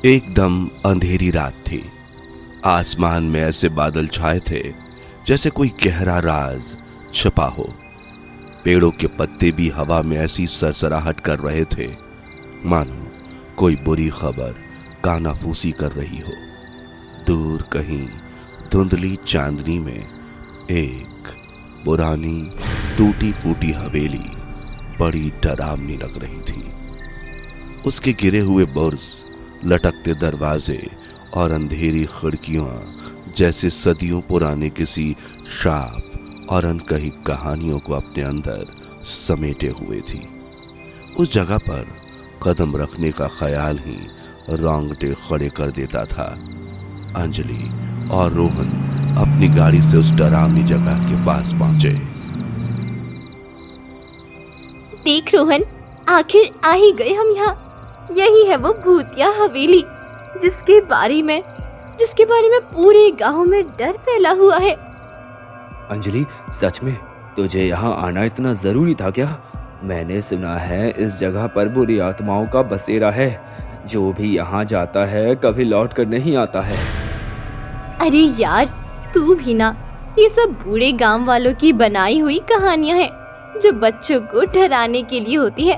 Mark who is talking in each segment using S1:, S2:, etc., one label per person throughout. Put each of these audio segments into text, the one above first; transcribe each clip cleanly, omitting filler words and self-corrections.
S1: एकदम अंधेरी रात थी। आसमान में ऐसे बादल छाए थे जैसे कोई गहरा राज छिपा हो। पेड़ों के पत्ते भी हवा में ऐसी सरसराहट कर रहे थे मानो कोई बुरी खबर कानाफूसी कर रही हो। दूर कहीं धुंधली चांदनी में एक पुरानी टूटी फूटी हवेली बड़ी डरावनी लग रही थी। उसके गिरे हुए बुर्ज, लटकते दरवाजे और अंधेरी खिड़कियां जैसे सदियों पुराने किसी श्राप और अनकही कहानियों को अपने अंदर समेटे हुए थी। उस जगह पर कदम रखने का ख्याल ही रोंगटे खड़े कर देता था। अंजलि और रोहन अपनी गाड़ी से उस डरावनी जगह के पास पहुंचे।
S2: देख रोहन, आखिर आ ही गए हम यहाँ। यही है वो भूतिया हवेली जिसके बारे में पूरे गांव में डर फैला हुआ है।
S3: अंजलि, सच में तुझे यहाँ आना इतना जरूरी था क्या? मैंने सुना है इस जगह पर बुरी आत्माओं का बसेरा है। जो भी यहाँ जाता है कभी लौट कर नहीं आता है।
S2: अरे यार, तू भी ना, ये सब बूढ़े गांव वालों की बनाई हुई कहानियां हैं जो बच्चों को डराने के लिए होती है।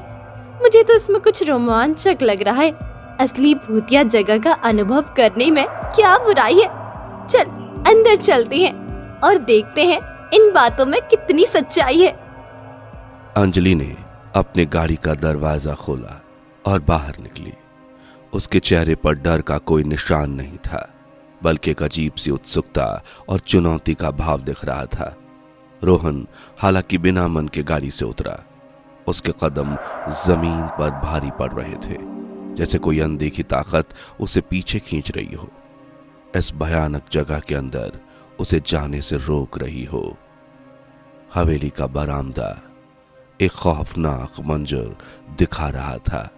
S2: मुझे तो इसमें कुछ रोमांचक लग रहा है। असली भूतिया जगह का अनुभव करने में क्या बुराई है। चल अंदर चलते हैं और देखते हैं इन बातों में कितनी सच्चाई है।
S1: अंजलि ने अपने गाड़ी का दरवाजा खोला और बाहर निकली। उसके चेहरे पर डर का कोई निशान नहीं था, बल्कि एक अजीब सी उत्सुकता और चुनौती का भाव दिख रहा था। रोहन हालांकि बिना मन के गाड़ी से उतरा। उसके कदम जमीन पर भारी पड़ रहे थे, जैसे कोई अनदेखी ताकत उसे पीछे खींच रही हो, इस भयानक जगह के अंदर उसे जाने से रोक रही हो। हवेली का बरामदा एक खौफनाक मंजर दिखा रहा था।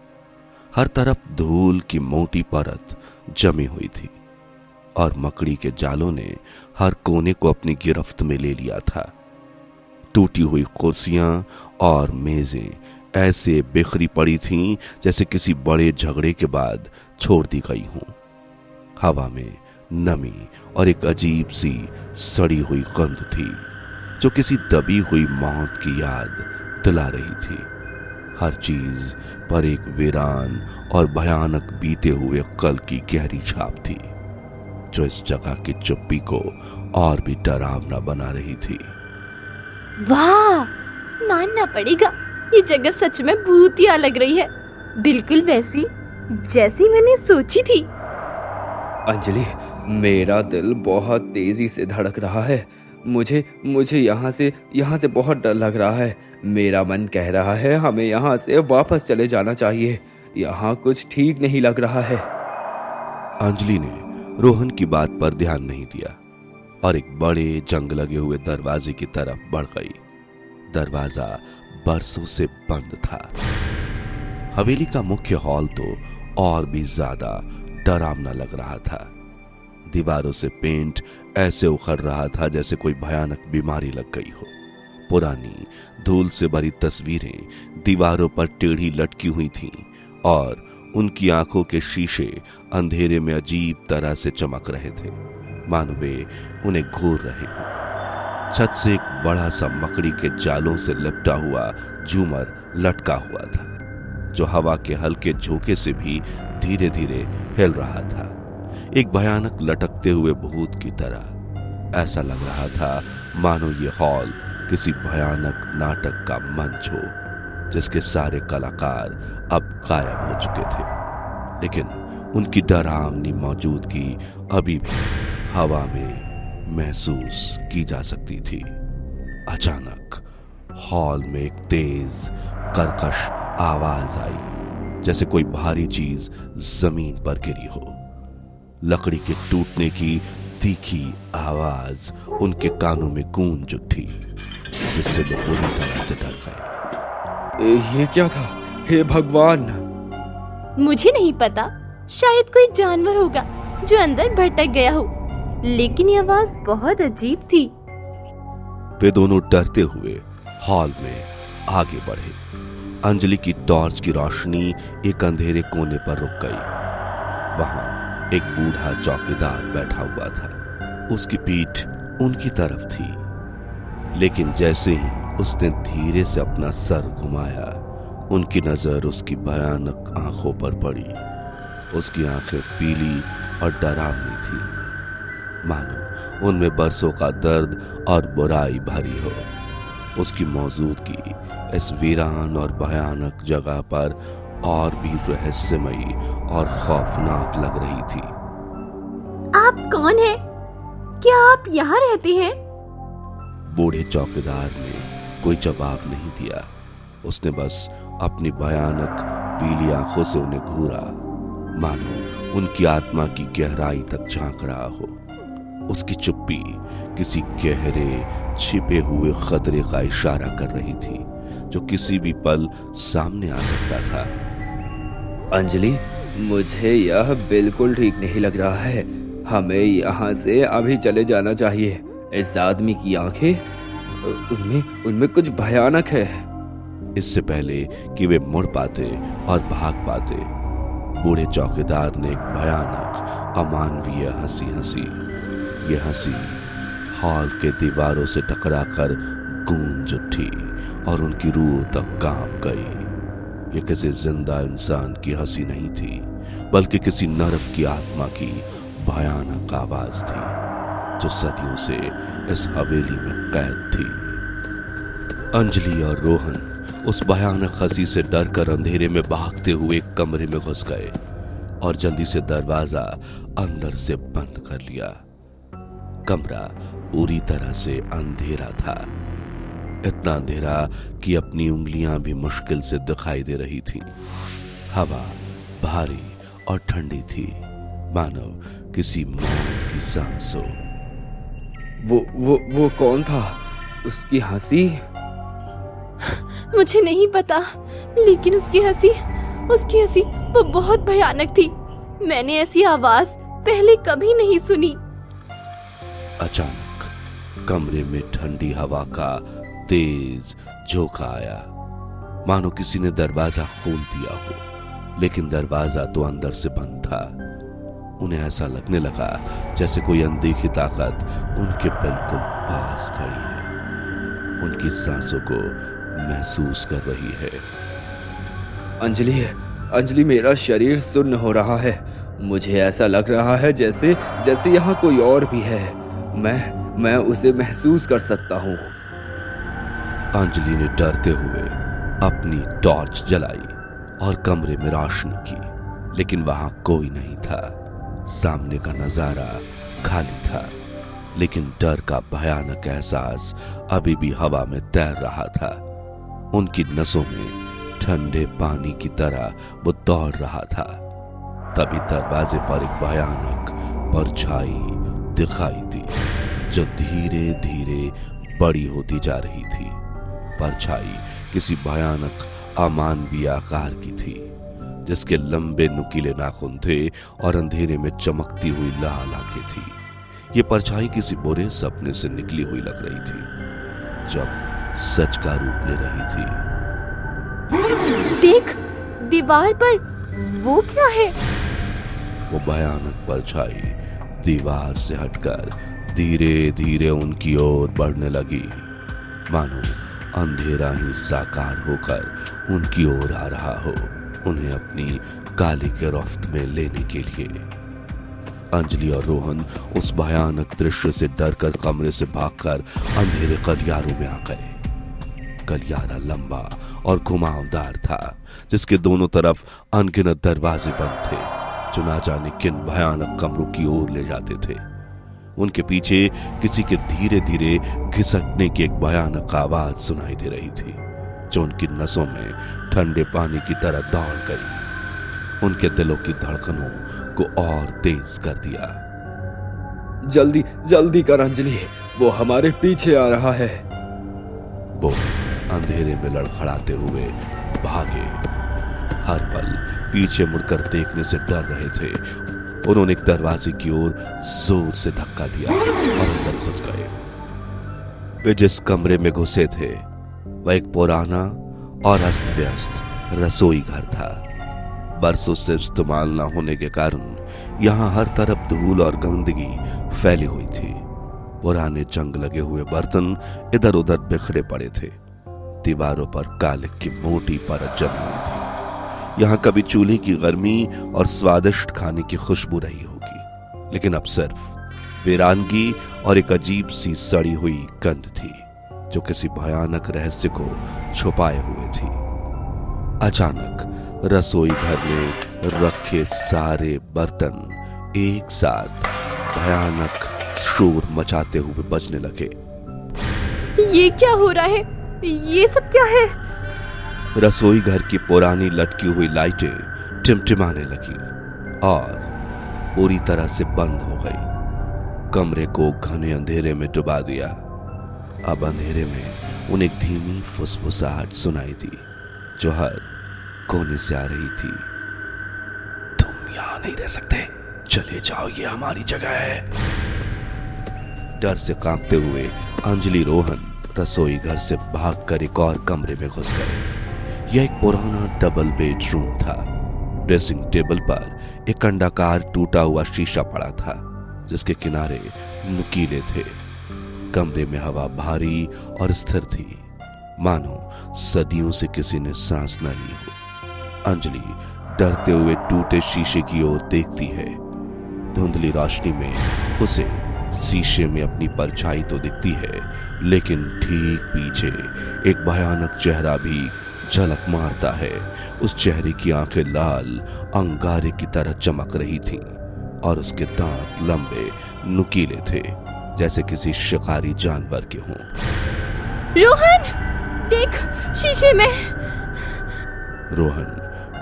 S1: हर तरफ धूल की मोटी परत जमी हुई थी और मकड़ी के जालों ने हर कोने को अपनी गिरफ्त में ले लिया था। टूटी हुई कुर्सियां और मेजें ऐसे बिखरी पड़ी थीं जैसे किसी बड़े झगड़े के बाद छोड़ दी गई हों। हवा में नमी और एक अजीब सी सड़ी हुई गंध थी जो किसी दबी हुई मौत की याद दिला रही थी। हर चीज पर एक वीरान और भयानक बीते हुए कल की गहरी छाप थी जो इस जगह की चुप्पी को और भी डरावना बना रही थी।
S2: वाह, मानना पड़ेगा, ये जगह सच में भूतिया लग रही है, बिल्कुल वैसी जैसी मैंने सोची थी।
S3: अंजलि, मेरा दिल बहुत तेजी से धड़क रहा है। मुझे यहाँ से बहुत डर लग रहा है। मेरा मन कह रहा है हमें यहाँ से वापस चले जाना चाहिए। यहाँ कुछ ठीक नहीं लग रहा है।
S1: अंजलि ने रोहन की बात पर ध्यान नहीं दिया और एक बड़े जंग लगे हुए दरवाजे की तरफ बढ़ गई। दरवाजा बरसों से बंद था। हवेली का मुख्य हॉल तो और भी ज्यादा डरावना लग रहा था। दीवारों से पेंट ऐसे उखड़ रहा था जैसे कोई भयानक बीमारी लग गई हो। पुरानी धूल से भरी तस्वीरें दीवारों पर टेढ़ी लटकी हुई थीं और उनकी आंखों के शीशे अंधेरे में अजीब तरह से चमक रहे थे, मानो वे उन्हें घूर रहे हों। छत से एक बड़ा सा मकड़ी के जालों से लिपटा हुआ झूमर लटका हुआ था जो हवा के हल्के झोंके से भी धीरे धीरे हिल रहा था, एक भयानक लटकते हुए भूत की तरह। ऐसा लग रहा था मानो ये हॉल किसी भयानक नाटक का मंच हो जिसके सारे कलाकार अब गायब हो चुके थे, लेकिन उनकी डरावनी मौजूदगी अभी भी हवा में महसूस की जा सकती थी। अचानक हॉल में एक तेज कर्कश आवाज आई, जैसे कोई भारी चीज जमीन पर गिरी हो। लकड़ी के टूटने की तीखी आवाज उनके कानों में गूंज उठी, जिससे वो पूरी तरह से डर गए।
S3: ये क्या था? हे भगवान!
S2: मुझे नहीं पता, शायद कोई जानवर होगा जो अंदर भटक गया हो, लेकिन ये आवाज बहुत अजीब थी।
S1: वे दोनों डरते हुए हॉल में आगे बढ़े। अंजलि की टॉर्च की रोशनी एक अंधेरे कोने पर रुक गई। वहां एक बूढ़ा चौकीदार बैठा हुआ था। उसकी पीठ उनकी तरफ थी, लेकिन जैसे ही उसने धीरे से अपना सर घुमाया, उनकी नजर उसकी भयानक आंखों पर पड़ी। उसकी आंखें पीली और डरावनी थी, मानो उनमें बरसों का दर्द और बुराई भरी हो। उसकी मौजूदगी इस वीरान और भयानक जगह पर और भी रहस्यमयी और खौफनाक लग रही थी।
S2: आप कौन हैं? क्या आप यहाँ रहते हैं?
S1: बूढ़े चौकीदार ने कोई जवाब नहीं दिया। उसने बस अपनी भयानक पीली आंखों से उन्हें घूरा, मानो उनकी आत्मा की गहराई तक झांक रहा हो। उसकी चुप्पी किसी गहरे छिपे हुए खतरे का इशारा कर रही थी, जो किसी भी पल सामने आ सकता था।
S3: अंजलि, मुझे यह बिल्कुल ठीक नहीं लग रहा है। हमें यहाँ से अभी चले जाना चाहिए। इस आदमी की आंखें, उनमें कुछ भयानक है।
S1: इससे पहले कि वे मुड़ पाते और भाग पाते, बूढ़े चौकीदार ने एक भयानक अमानवीय हंसी हंसी। ये हंसी हॉल के दीवारों से टकराकर गूंज उठी और उनकी रूह तक कांप गई। ये किसी जिंदा इंसान की हंसी नहीं थी, बल्कि किसी नरक की आत्मा की भयानक आवाज थी, जो सदियों से इस हवेली में कैद थी। अंजलि और रोहन उस भयानक हंसी से डरकर अंधेरे में भागते हुए एक कमरे में घुस गए और जल्दी से दरवाजा अंदर से बंद कर लिया। कमरा पूरी तरह से अंधेरा था, इतना अंधेरा कि अपनी उंगलियां भी मुश्किल से दिखाई दे रही थीं। हवा भारी और ठंडी थी, मानो किसी मौत की सांस हो।
S3: वो कौन था? उसकी हंसी?
S2: मुझे नहीं पता, लेकिन उसकी हंसी वो बहुत भयानक थी। मैंने ऐसी आवाज पहले कभी नहीं सुनी।
S1: अचानक कमरे में ठंडी हवा का तेज झोंका आया, मानो किसी ने दरवाजा खोल दिया हो, लेकिन दरवाजा तो अंदर से बंद था। उन्हें ऐसा लगने लगा जैसे कोई अनदेखी ताकत उनके बिल्कुल पास खड़ी है, उनकी सांसों को महसूस कर रही है।
S3: अंजलि, मेरा शरीर सुन्न हो रहा है। मुझे ऐसा लग रहा है जैसे यहाँ कोई और भी है। मैं उसे महसूस कर सकता हूँ।
S1: अंजलि ने डरते हुए अपनी टॉर्च जलाई और कमरे में रोशनी की, लेकिन वहां कोई नहीं था। सामने का नजारा खाली था, लेकिन डर का भयानक एहसास अभी भी हवा में तैर रहा था। उनकी नसों में ठंडे पानी की तरह वो दौड़ रहा था। तभी दरवाजे पर एक भयानक परछाई दिखाई दी, जो धीरे धीरे बड़ी होती जा रही थी। परछाई किसी भयानक अमानवीय आकार की थी, जिसके लंबे नुकीले नाखून थे और अंधेरे में चमकती हुई लाल आंखें थी। ये परछाई किसी बुरे सपने से निकली हुई लग रही थी, जब सच का रूप ले रही थी।
S2: देख, दीवार पर वो क्या है?
S1: वो भयानक परछाई दीवार से हटकर धीरे धीरे उनकी ओर बढ़ने लगी, मानो अंधेरा ही साकार होकर उनकी ओर आ रहा हो, उन्हें अपनी काली गिरफ्त में लेने के लिए। अंजलि और रोहन उस भयानक दृश्य से डरकर कमरे से भागकर अंधेरे गलियारों में आ गए। गलियारा लंबा और घुमावदार था, जिसके दोनों तरफ अनगिनत दरवाजे बंद थे, जो ना जाने किन भयानक कमरों की ओर ले जाते थे। उनके पीछे किसी के धीरे धीरे घिसकने की एक भयानक आवाज सुनाई दे रही थी, जो उनकी नसों में ठंडे पानी की तरह दौड़ गई, उनके दिलों की धड़कनों को और तेज कर दिया।
S3: जल्दी कर अंजलि, वो हमारे पीछे आ रहा है।
S1: वो अंधेरे में लड़खड़ाते हुए भागे, हर पल पीछे मुड़कर देखने से डर रहे थे। उन्होंने एक दरवाजे की ओर जोर से धक्का दिया और अंदर घुस गए। वे जिस कमरे में घुसे थे वह एक पुराना और अस्त व्यस्त रसोई घर था। बरसों से इस्तेमाल न होने के कारण यहाँ हर तरफ धूल और गंदगी फैली हुई थी। पुराने जंग लगे हुए बर्तन इधर उधर बिखरे पड़े थे। दीवारों पर कालिक की मोटी परत जमी हुई थी। यहाँ कभी चूल्हे की गर्मी और स्वादिष्ट खाने की खुशबू रही होगी, लेकिन अब सिर्फ वीरानगी और एक अजीब सी सड़ी हुई गंध थी जो किसी भयानक रहस्य को छुपाए हुए थी। अचानक रसोई घर में रखे सारे बर्तन एक साथ भयानक शोर मचाते हुए बजने लगे।
S2: ये क्या हो रहा है? ये सब क्या है?
S1: रसोई घर की पुरानी लटकी हुई लाइटें टिमटिमाने लगी और पूरी तरह से बंद हो गई। कमरे को घने अंधेरे में डुबा दिया। अब अंधेरे में उन्हें धीमी फुसफुसाहट सुनाई दी जो हर कोने से आ रही थी। तुम यहां नहीं रह सकते, चले जाओ, ये हमारी जगह है। डर से कांपते हुए अंजलि रोहन रसोई घर से भागकर एक और कमरे में घुस गए। यह एक पुराना डबल बेडरूम था। ड्रेसिंग टेबल पर एक अंडाकार टूटा हुआ शीशा पड़ा था जिसके किनारे नुकीले थे। कमरे में हवा भारी और स्थिर थी, मानो सदियों से किसी ने सांस न ली हो। अंजलि डरते हुए टूटे शीशे की ओर देखती है। धुंधली रोशनी में उसे शीशे में अपनी परछाई तो दिखती है, लेकिन ठीक पीछे एक भयानक चेहरा भी झलक मारता है। उस चेहरे की आंखें लाल अंगारे की तरह चमक रही थीं और उसके दांत लंबे नुकीले थे जैसे किसी शिकारी जानवर के हों।
S2: रोहन, देख शीशे में।
S1: रोहन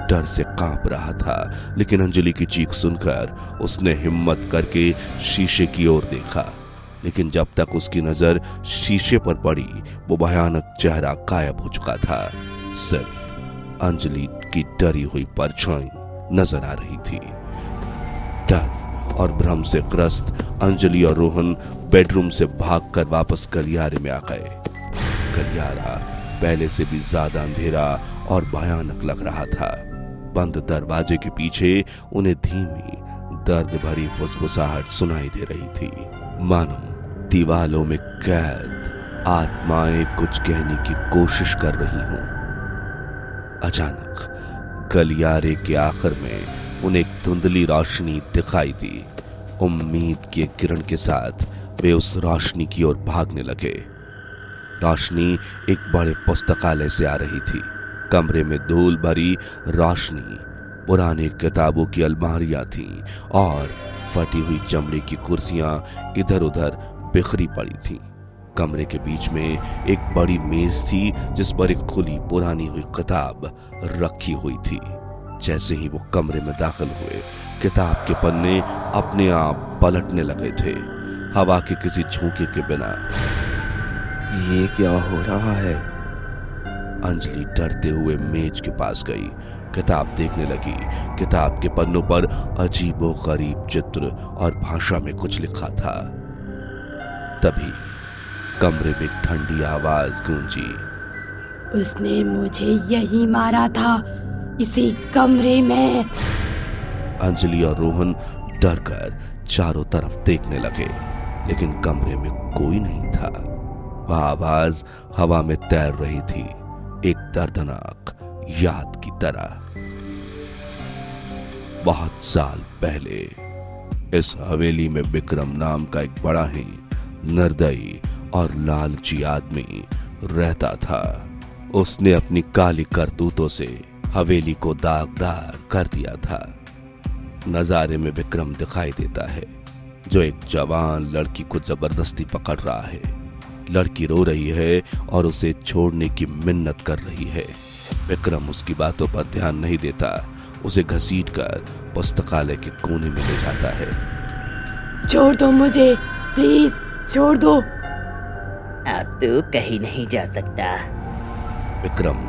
S1: डर से कांप रहा था, लेकिन अंजलि की चीख सुनकर उसने हिम्मत करके शीशे की ओर देखा। लेकिन जब तक उसकी नजर शीशे पर पड़ी वो भयानक चेहरा गायब हो चुका था। सिर्फ अंजलि की डरी हुई परछाई नजर आ रही थी। डर और भ्रम से ग्रस्त अंजलि और रोहन बेडरूम से भागकर वापस गलियारे में आ गए। गलियारा पहले से भी ज्यादा अंधेरा और भयानक लग रहा था। बंद दरवाजे के पीछे उन्हें धीमी दर्द भरी फुसफुसाहट सुनाई दे रही थी, मानो दीवालों में कैद आत्माएं कुछ कहने की कोशिश कर रही हों। अचानक गलियारे के आखिर में उन्हें एक धुंधली रोशनी दिखाई दी। उम्मीद की एक किरण के साथ वे उस रोशनी की ओर भागने लगे। रोशनी एक बड़े पुस्तकालय से आ रही थी। कमरे में धूल भरी रोशनी, पुरानी किताबों की अलमारियां थीं और फटी हुई चमड़े की कुर्सियां इधर उधर बिखरी पड़ी थीं। कमरे के बीच में एक बड़ी मेज थी जिस पर एक खुली पुरानी हुई किताब रखी हुई थी। जैसे ही वो कमरे में दाखिल हुए, किताब के पन्ने अपने आप पलटने लगे थे, हवा के किसी झोंके के बिना।
S3: ये क्या हो रहा है?
S1: अंजलि डरते हुए मेज के पास गई, किताब देखने लगी। किताब के पन्नों पर अजीबो गरीब चित्र और भाषा में कुछ लिखा था। तभी कमरे में ठंडी आवाज गूंजी।
S4: उसने मुझे यही मारा था, इसी कमरे में।
S1: अंजलि और रोहन डरकर चारों तरफ देखने लगे, लेकिन कमरे में कोई नहीं था। वह आवाज हवा में तैर रही थी, एक दर्दनाक याद की तरह। बहुत साल पहले इस हवेली में विक्रम नाम का एक बड़ा ही निर्दयी और लालची आदमी रहता था। उसने अपनी काली करतूतों से हवेली को दागदार कर दिया था। नजारे में विक्रम दिखाई देता है जो एक जवान लड़की को जबरदस्ती पकड़ रहा है। लड़की रो रही है और उसे छोड़ने की मिन्नत कर रही है। विक्रम उसकी बातों पर ध्यान नहीं देता, उसे घसीटकर पुस्तकालय के कोने में ले जाता है।
S4: छोड़ दो मुझे, प्लीज छोड़ दो।
S5: अब तू कहीं नहीं जा सकता।
S1: विक्रम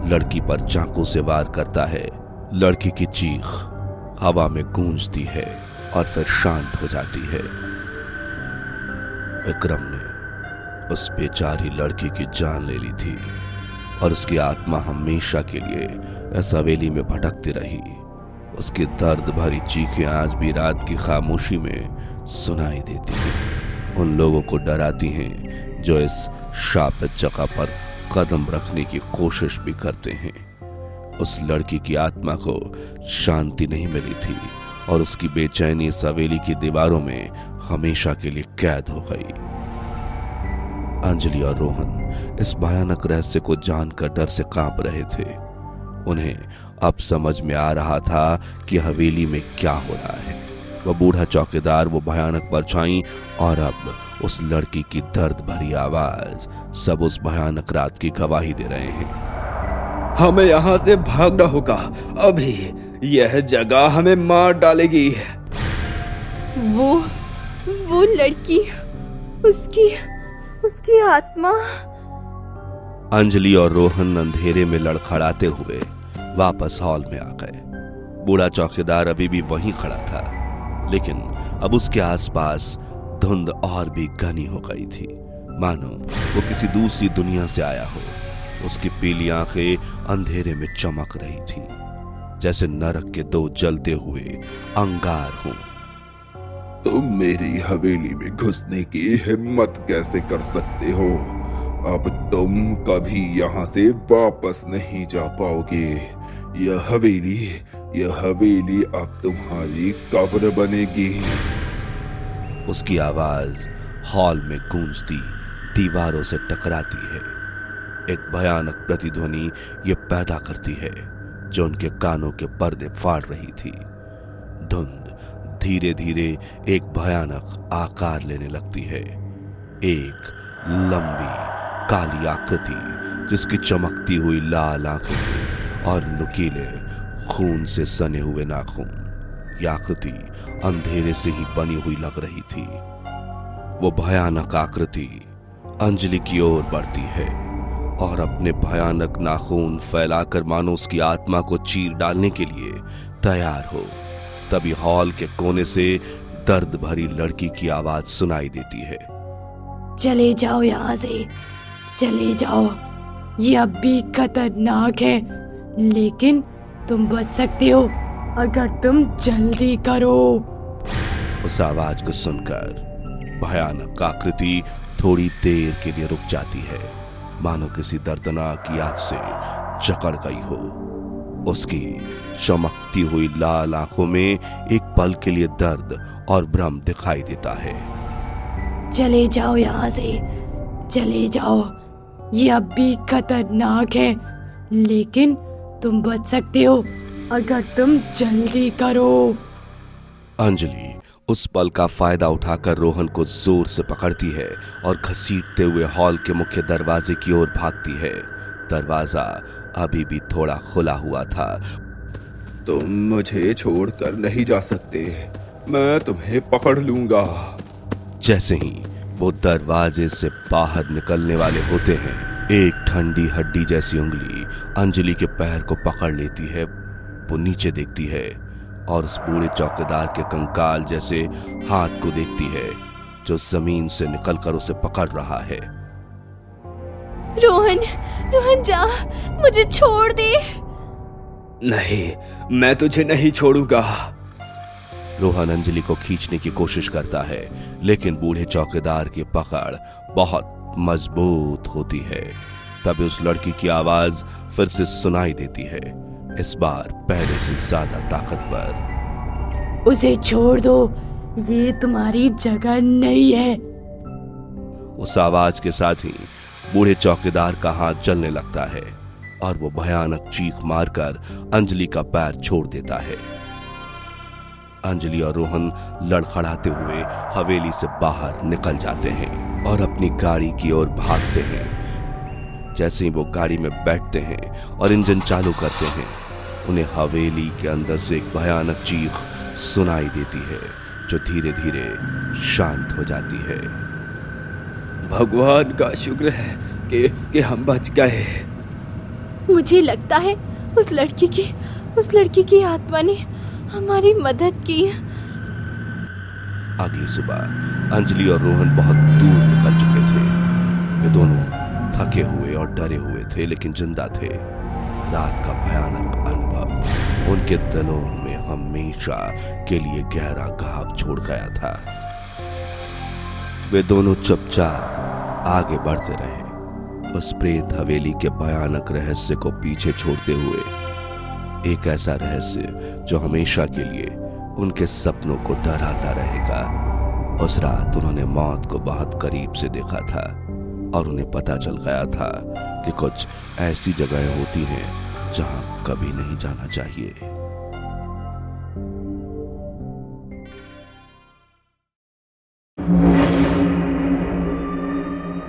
S1: लड़की पर चाकू से वार करता है। लड़की की चीख हवा में गूंजती है और फिर शांत हो जाती है। विक्रम ने उस बेचारी लड़की की जान ले ली थी, और उसकी आत्मा हमेशा के लिए इस हवेली में भटकती रही। उसकी दर्द भरी चीखें आज भी रात की खामोशी में सुनाई देती हैं, उन लोगों को डराती हैं जो इस शापित जगह पर कदम रखने की कोशिश भी करते हैं। उस लड़की की आत्मा को शांति नहीं मिली थी और उसकी बेचैनी इस हवेली की दीवारों में हमेशा के लिए कैद हो गई। अंजलि और रोहन इस भयानक रहस्य को जानकर डर से कांप रहे थे। उन्हें अब समझ में आ रहा था कि हवेली में क्या हो रहा है। वह बूढ़ा चौकीदार, वो भयानक परछाई और अब उस लड़की की दर्द भरी आवाज, सब उस भयानक रात की गवाही दे रहे हैं।
S3: हमें यहाँ से भागना होगा, अभी यह जगह हमें मार डालेगी।
S2: वो लड़की, उसकी आत्मा।
S1: अंजलि और रोहन अंधेरे में लड़खड़ाते हुए वापस हॉल में आ गए। बूढ़ा चौकीदार अभी भी वहीं खड़ा था, लेकिन अब उसके आसपास धुंध और भी घनी हो गई थी, मानो वो किसी दूसरी दुनिया से आया हो। उसकी पीली आंखें अंधेरे में चमक रही थीं, जैसे नरक के दो जलते हुए अंगार हों।
S6: तुम मेरी हवेली में घुसने की हिम्मत कैसे कर सकते हो? अब तुम कभी यहाँ से वापस नहीं जा पाओगे। यह हवेली अब तुम्हारी कब्र बनेगी।
S1: उसकी आवाज हॉल में गूंजती दीवारों से टकराती है। एक भयानक प्रतिध्वनि ये पैदा करती है जो उनके कानों के पर्दे फाड़ रही थी। धुंध धीरे धीरे एक भयानक आकार लेने लगती है। एक लंबी काली आकृति जिसकी चमकती हुई लाल आंखें और नुकीले खून से सने हुए नाखून। यह आकृति अंधेरे से ही बनी हुई लग रही थी। वो भयानक आकृति अंजलि की ओर बढ़ती है और अपने भयानक नाखून फैलाकर मानो उसकी आत्मा को चीर डालने के लिए तैयार हो। तभी हॉल के कोने से दर्द भरी लड़की की आवाज सुनाई देती है।
S4: चले जाओ यहाँ से, चले जाओ। ये अब भी खतरनाक है, लेकिन तुम बच सकते हो अगर तुम जल्दी करो।
S1: उस आवाज को सुनकर भयानक आकृति थोड़ी देर के लिए रुक जाती है, मानो किसी दर्दनाक याद से जकड़ गई हो। उसकी चमकती हुई लाल आंखों में एक पल के लिए दर्द और भ्रम दिखाई देता है।
S4: चले जाओ यहाँ से, चले जाओ। ये अब भी खतरनाक है, लेकिन तुम बच सकते हो अगर तुम जल्दी करो।
S1: अंजलि उस पल का फायदा उठाकर रोहन को जोर से पकड़ती है और घसीटते हुए हॉल के मुख्य दरवाजे की ओर भागती है। दरवाजा अभी भी थोड़ा खुला हुआ था।
S6: तुम मुझे छोड़कर नहीं जा सकते, मैं तुम्हें पकड़ लूंगा।
S1: जैसे ही वो दरवाजे से बाहर निकलने वाले होते हैं, एक ठंडी हड्डी जैसी उंगली अंजलि के पैर को पकड़ लेती है। वो नीचे देखती है और उस बूढ़े चौकीदार के कंकाल जैसे हाथ को देखती है जो जमीन से निकलकर उसे पकड़ रहा है।
S2: रोहन जा, मुझे छोड़ दे।
S3: नहीं, मैं तुझे नहीं छोड़ूंगा।
S1: रोहन अंजलि को खींचने की कोशिश करता है, लेकिन बूढ़े चौकीदार की पकड़ बहुत मजबूत होती है। तभी उस लड़की की आवाज फिर से सुनाई देती है, इस बार पहले से ज्यादा ताकतवर।
S4: उसे छोड़ दो, ये तुम्हारी जगह नहीं है।
S1: उस आवाज के साथ ही बूढ़े चौकीदार का हाथ जलने लगता है और वो भयानक चीख मारकर अंजलि का पैर छोड़ देता है। अंजलि और रोहन लड़खड़ाते हुए हवेली से बाहर निकल जाते हैं और अपनी गाड़ी की ओर भागते हैं। जैसे ही वो गाड़ी में बैठते हैं और इंजन चालू करते हैं, उन्हें हवेली के अंदर से एक भयानक चीख सुनाई देती है जो धीरे धीरे शांत हो जाती है।
S3: भगवान का शुक्र है कि हम बच गए।
S2: मुझे लगता है उस लड़की की आत्मा ने हमारी मदद की।
S1: अगली सुबह अंजलि और रोहन बहुत दूर निकल चुके थे। वे दोनों थके हुए और डरे हुए थे लेकिन जिंदा थे। रात का भयानक अनुभव उनके दिलों में हमेशा के लिए गहरा घाव छोड़ गया था। वे दोनों चुपचाप आगे बढ़ते रहे, उस प्रेत हवेली के भयानक रहस्य को पीछे छोड़ते हुए। एक ऐसा रहस्य जो हमेशा के लिए उनके सपनों को डराता रहेगा। उस रात उन्होंने मौत को बहुत करीब से देखा था और उन्हें पता चल गया था कि कुछ ऐसी जगहें होती हैं जहां कभी नहीं जाना चाहिए।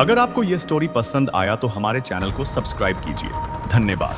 S7: अगर आपको यह स्टोरी पसंद आया तो हमारे चैनल को सब्सक्राइब कीजिए। धन्यवाद।